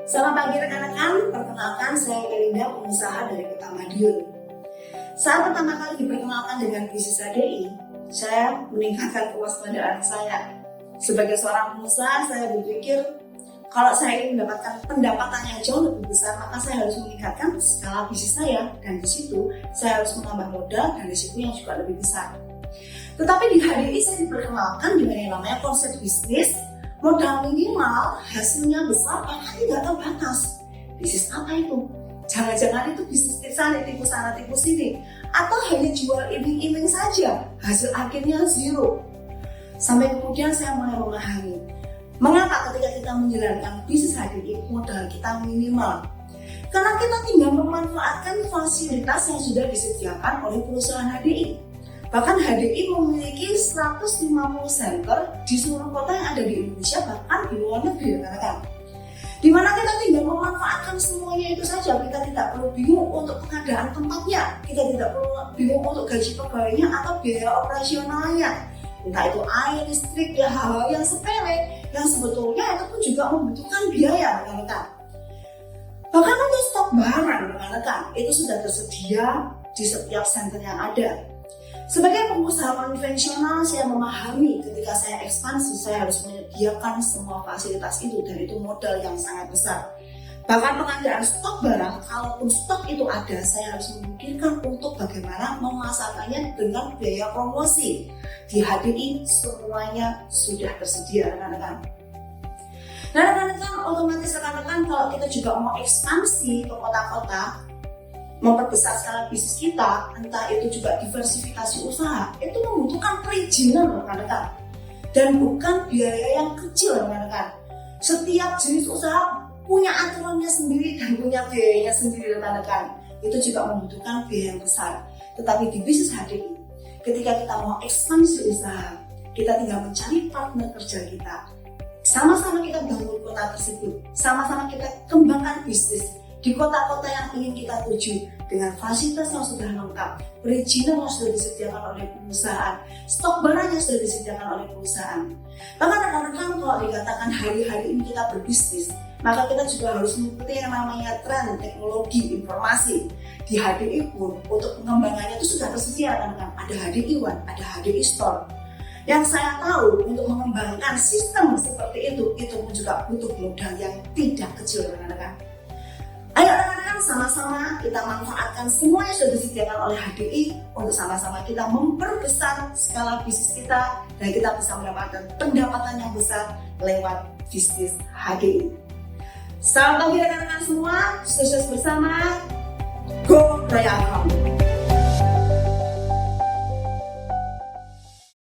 Selamat pagi rekan-rekan, perkenalkan saya Melinda, pengusaha dari Kota Madiun. Saat pertama kali diperkenalkan dengan bisnis HDI, saya meningkatkan kewaspadaan saya. Sebagai seorang pengusaha, saya berpikir kalau saya ingin mendapatkan pendapatan yang jauh lebih besar, maka saya harus meningkatkan skala bisnis saya, dan di situ saya harus menambah modal dan risiko yang juga lebih besar. Tetapi di HDI saya diperkenalkan dengan yang namanya konsep bisnis modal minimal, hasilnya besar, bahkan tidak terbatas. Bisnis apa itu? Jangan-jangan itu bisnis tipu sana tipu sini, atau hanya jual iming-iming saja, hasil akhirnya zero. Sampai kemudian saya mulai memahami mengapa ketika kita menjalankan bisnis HDI modal kita minimal. Karena kita tinggal memanfaatkan fasilitas yang sudah disediakan oleh perusahaan HDI. Bahkan HDI memiliki 150 center di seluruh kota yang ada di Indonesia, bahkan di luar negeri, rekan-rekan. Di mana kita tinggal memanfaatkan semuanya itu saja. Kita tidak perlu bingung untuk pengadaan tempatnya, kita tidak perlu bingung untuk gaji pegawainya atau biaya operasionalnya. Entah itu air, listrik, ya hal-hal yang sepele, yang sebetulnya itu pun juga membutuhkan biaya, rekan-rekan. Bahkan untuk stok barang, rekan-rekan, itu sudah tersedia di setiap center yang ada. Sebagai pengusaha konvensional, saya memahami ketika saya ekspansi, saya harus menyediakan semua fasilitas itu, dan itu modal yang sangat besar. Bahkan pengadaan stok barang, kalaupun stok itu ada, saya harus memikirkan untuk bagaimana memasarkannya dengan biaya promosi. Di HDI semuanya sudah tersedia, rekan-rekan. Nah, rekan-rekan, otomatis rekan-rekan kalau kita juga mau ekspansi ke kota-kota, memperbesar skala bisnis kita, entah itu juga diversifikasi usaha, itu membutuhkan perizinan, rekan-rekan, dan bukan biaya yang kecil, rekan-rekan. Setiap jenis usaha punya aturannya sendiri dan punya biayanya sendiri, rekan-rekan. Itu juga membutuhkan biaya yang besar. Tetapi di bisnis HDI, ketika kita mau ekspansi usaha, kita tinggal mencari partner kerja kita. Sama-sama kita bangun kota tersebut, sama-sama kita kembangkan bisnis di kota-kota yang ingin kita tuju dengan fasilitas yang sudah lengkap, perizinan yang sudah disediakan oleh perusahaan, stok barang yang sudah disediakan oleh perusahaan. Bahkan rekan-rekan, kalau dikatakan hari-hari ini kita berbisnis, maka kita juga harus mengikuti yang namanya tren teknologi informasi. Di HDI pun untuk pengembangannya itu sudah tersedia, rekan-rekan. Ada HDI One, ada HDI Store. Yang saya tahu untuk mengembangkan sistem seperti itu pun juga butuh modal yang tidak kecil, rekan-rekan. Ayo rekan-rekan, sama-sama kita manfaatkan semua yang sudah disediakan oleh HDI untuk sama-sama kita memperbesar skala bisnis kita, dan kita bisa mendapatkan pendapatan yang besar lewat bisnis HDI. Selamat pagi rekan-rekan semua, sukses bersama, Go Raya Akam.